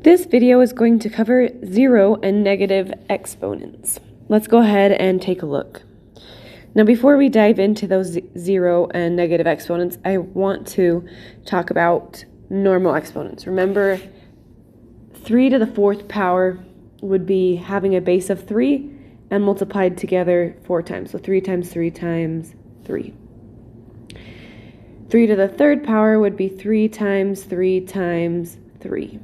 This video is going to cover zero and negative exponents. Let's go ahead and take a look. Now, before we dive into those zero and negative exponents, I want to talk about normal exponents. Remember, 3 to the 4th power would be having a base of 3 and multiplied together 4 times. So 3 times 3 times 3. 3 to the 3rd power would be 3 times 3 times 3.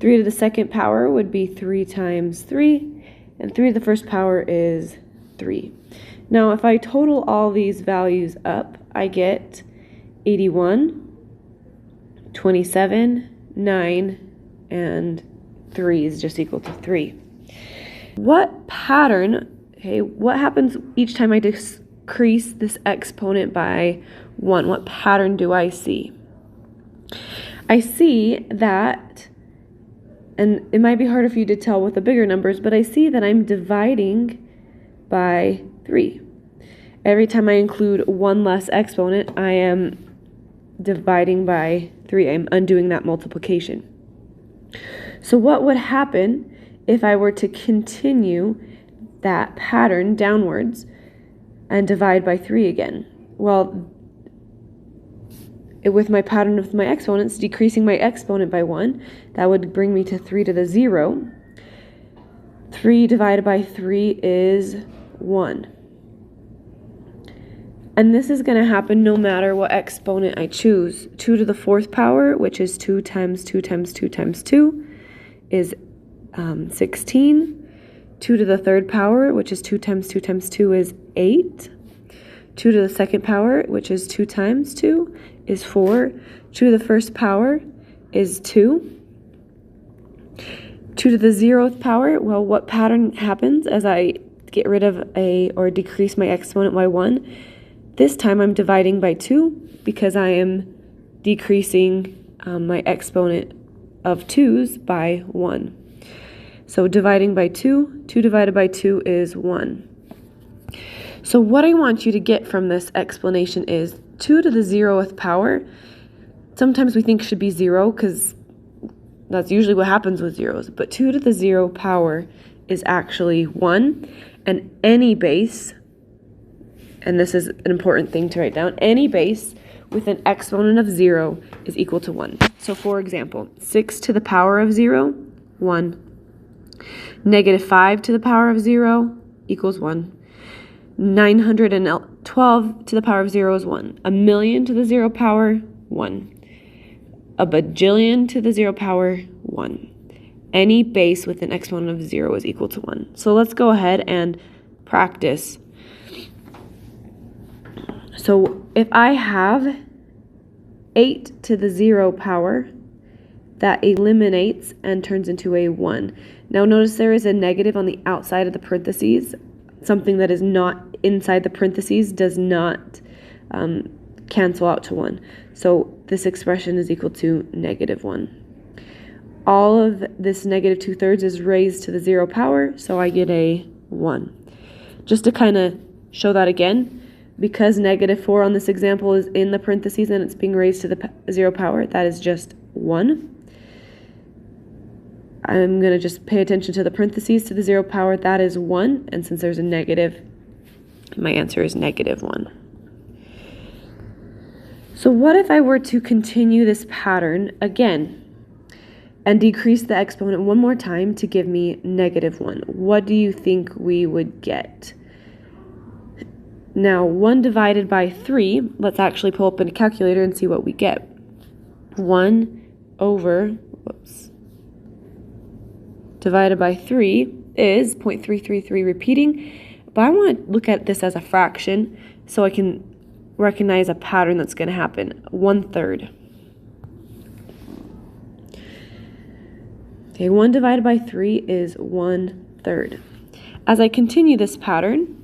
3 to the 2nd power would be 3 times 3, and 3 to the 1st power is 3. Now, if I total all these values up, I get 81, 27, 9, and 3 is just equal to 3. What happens each time I decrease this exponent by 1? What pattern do I see? I see that, and it might be harder for you to tell with the bigger numbers, but I see that I'm dividing by 3. Every time I include one less exponent, I am dividing by 3. I'm undoing that multiplication. So what would happen if I were to continue that pattern downwards and divide by 3 again? Well, with my pattern with my exponents, decreasing my exponent by 1, that would bring me to 3 to the 0. 3 divided by 3 is 1. And this is going to happen no matter what exponent I choose. 2 to the 4th power, which is 2 times 2 times 2 times 2, is 16. 2 to the 3rd power, which is 2 times 2 times 2, is 8. 2 to the 2nd power, which is 2 times 2, is 4. 2 to the 1st power is 2. 2 to the 0th power, well, what pattern happens as I get rid of or decrease my exponent by 1? This time I'm dividing by 2 because I am decreasing my exponent of 2's by 1. So dividing by 2, 2 divided by 2 is 1. So what I want you to get from this explanation is 2 to the 0th power. Sometimes we think should be 0 because that's usually what happens with zeros. But 2 to the 0 power is actually 1. And any base, and this is an important thing to write down, any base with an exponent of 0 is equal to 1. So for example, 6 to the power of 0, 1. Negative 5 to the power of 0 equals 1. 912 to the power of 0 is 1. A million to the 0 power, 1. A bajillion to the 0 power, 1. Any base with an exponent of 0 is equal to 1. So let's go ahead and practice. So if I have 8 to the 0 power, that eliminates and turns into a 1. Now notice there is a negative on the outside of the parentheses. Something that is not inside the parentheses does not cancel out to 1. So this expression is equal to negative 1. All of this negative 2/3 is raised to the 0 power, so I get a 1. Just to kind of show that again, because negative 4 on this example is in the parentheses and it's being raised to the 0 power, that is just 1. I'm going to just pay attention to the parentheses to the 0 power, that is 1, and since there's a negative, my answer is negative 1. So what if I were to continue this pattern again and decrease the exponent one more time to give me negative 1? What do you think we would get? Now, 1 divided by 3, let's actually pull up a calculator and see what we get. 1 over, divided by 3 is 0.333 repeating, but I want to look at this as a fraction so I can recognize a pattern that's going to happen. 1/3. Okay, 1 divided by 3 is 1/3. As I continue this pattern,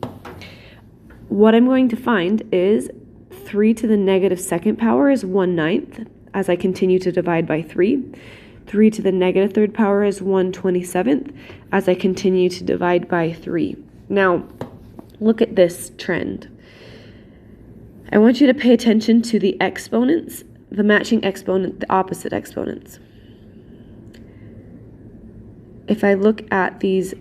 what I'm going to find is 3 to the negative 2nd power is 1/9 as I continue to divide by 3. 3 to the negative 3rd power is 1/27 as I continue to divide by 3. Now, look at this trend. I want you to pay attention to the exponents, the matching exponent, the opposite exponents. If I look at these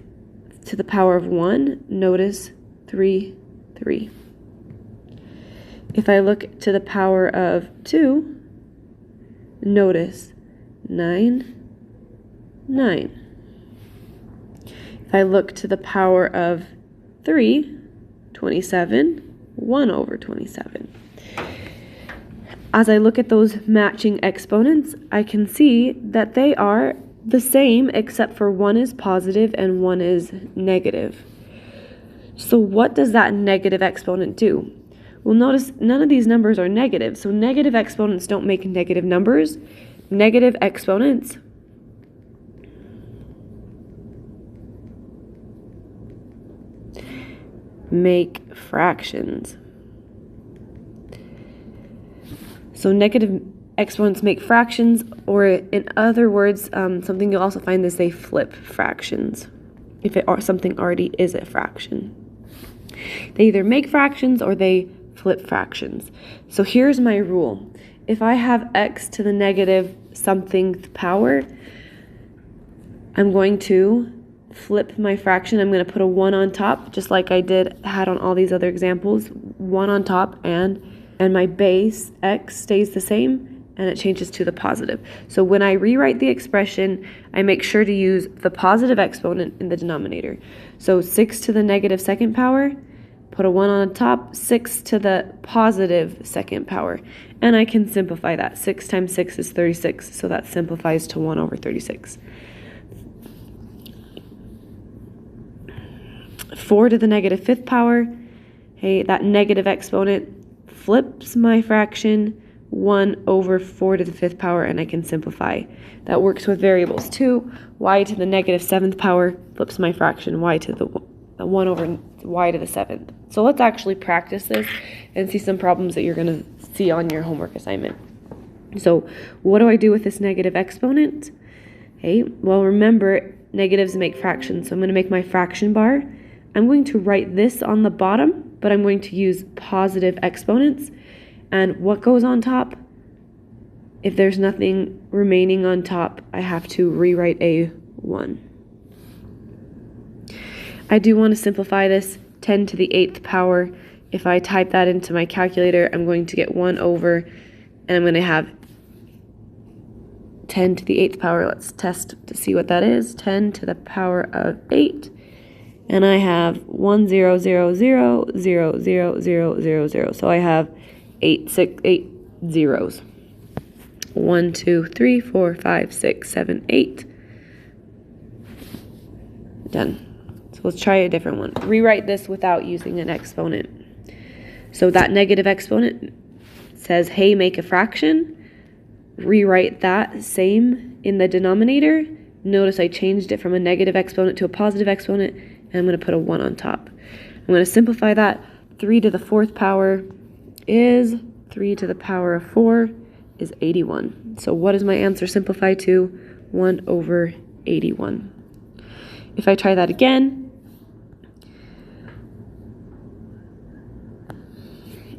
to the power of 1, notice 3, 3. If I look to the power of 2, notice 9, 9. If I look to the power of 3, 27, 1 over 27. As I look at those matching exponents, I can see that they are the same except for one is positive and one is negative. So what does that negative exponent do? Well, notice none of these numbers are negative, so negative exponents don't make negative numbers. Negative exponents make fractions. So negative exponents make fractions, or in other words, something you'll also find is they flip fractions if something already is a fraction. They either make fractions or they flip fractions. So here's my rule. If I have x to the negative somethingth power, I'm going to flip my fraction. I'm going to put a 1 on top, just like I had on all these other examples. 1 on top, and my base x stays the same, and it changes to the positive. So when I rewrite the expression, I make sure to use the positive exponent in the denominator. So 6 to the negative second power, put a 1 on the top, 6 to the positive second power. And I can simplify that. 6 times 6 is 36, so that simplifies to 1 over 36. 4 to the negative fifth power, hey, that negative exponent flips my fraction 1 over 4 to the fifth power, and I can simplify. That works with variables too. Y to the negative seventh power flips my fraction y to the 1 over y to the seventh. So let's actually practice this and see some problems that you're going to see on your homework assignment. So what do I do with this negative exponent? Hey, well, remember, negatives make fractions, so I'm going to make my fraction bar. I'm going to write this on the bottom, but I'm going to use positive exponents. And what goes on top? If there's nothing remaining on top, I have to rewrite a 1. I do want to simplify this. 10 to the 8th power. If I type that into my calculator, I'm going to get 1 over, and I'm going to have 10 to the 8th power. Let's test to see what that is. 10 to the power of 8. And I have 1, 0, 0, 0, 0, 0, 0, 0, 0. So I have 8 zeros. 1, 2, 3, 4, 5, 6, 7, 8. Done. So let's try a different one. Rewrite this without using an exponent. So that negative exponent says, hey, make a fraction. Rewrite that same in the denominator. Notice I changed it from a negative exponent to a positive exponent, and I'm going to put a 1 on top. I'm going to simplify that. 3 to the 4th power is 3 to the power of 4 is 81. So what does my answer simplify to? 1 over 81. If I try that again,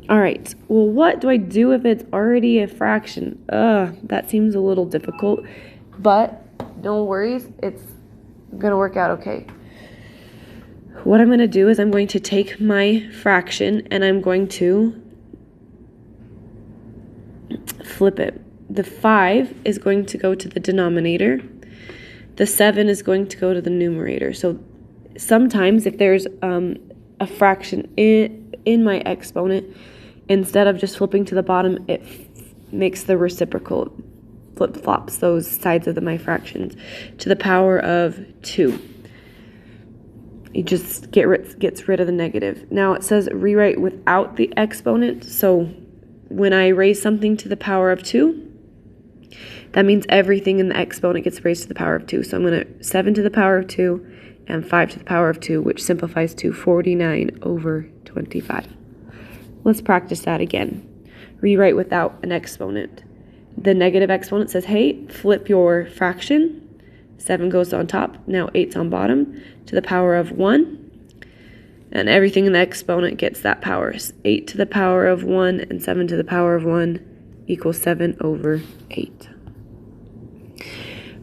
all right, well, what do I do if it's already a fraction? That seems a little difficult, but don't worry, it's going to work out okay. What I'm going to do is I'm going to take my fraction and I'm going to flip it. The 5 is going to go to the denominator. The 7 is going to go to the numerator. So sometimes if there's a fraction in my exponent, instead of just flipping to the bottom, it makes the reciprocal, flip-flops those sides of my fractions to the power of 2. It just gets rid of the negative. Now it says rewrite without the exponent. So when I raise something to the power of 2, that means everything in the exponent gets raised to the power of 2. So I'm going to 7 to the power of 2 and 5 to the power of 2, which simplifies to 49 over 25. Let's practice that again. Rewrite without an exponent. The negative exponent says, hey, flip your fraction. 7 goes on top. Now 8's on bottom to the power of 1. And everything in the exponent gets that power. 8 to the power of 1 and 7 to the power of 1 equals 7 over 8.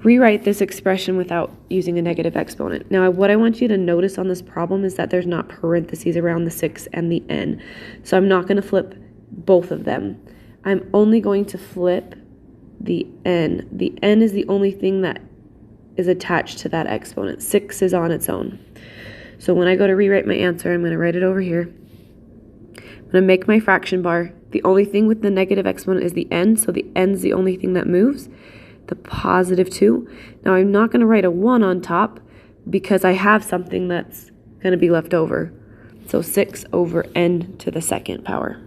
rewrite this expression without using a negative exponent. Now, what I want you to notice on this problem is that there's not parentheses around the 6 and the n. So I'm not going to flip both of them. I'm only going to flip the n. The n is the only thing that is attached to that exponent. 6 is on its own. So when I go to rewrite my answer, I'm going to write it over here. I'm going to make my fraction bar. The only thing with the negative exponent is the n, so the n is the only thing that moves. The positive 2. Now I'm not going to write a 1 on top because I have something that's going to be left over. So 6 over n to the second power.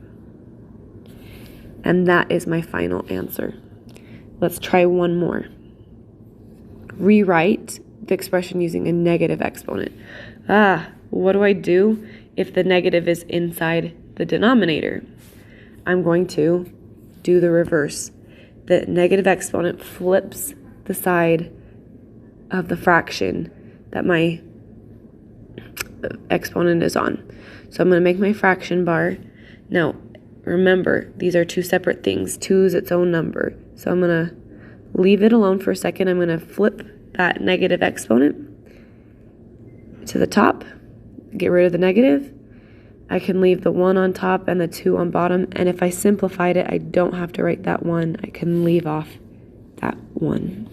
And that is my final answer. Let's try one more. Rewrite the expression using a negative exponent. What do I do if the negative is inside the denominator? I'm going to do the reverse. The negative exponent flips the side of the fraction that my exponent is on. So I'm going to make my fraction bar. Now, remember, these are two separate things. 2 is its own number. So I'm going to leave it alone for a second. I'm going to flip that negative exponent to the top, get rid of the negative. I can leave the 1 on top and the 2 on bottom, and if I simplified it, I don't have to write that 1. I can leave off that 1.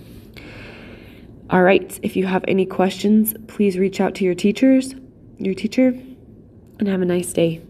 All right, if you have any questions, please reach out to your teacher, and have a nice day.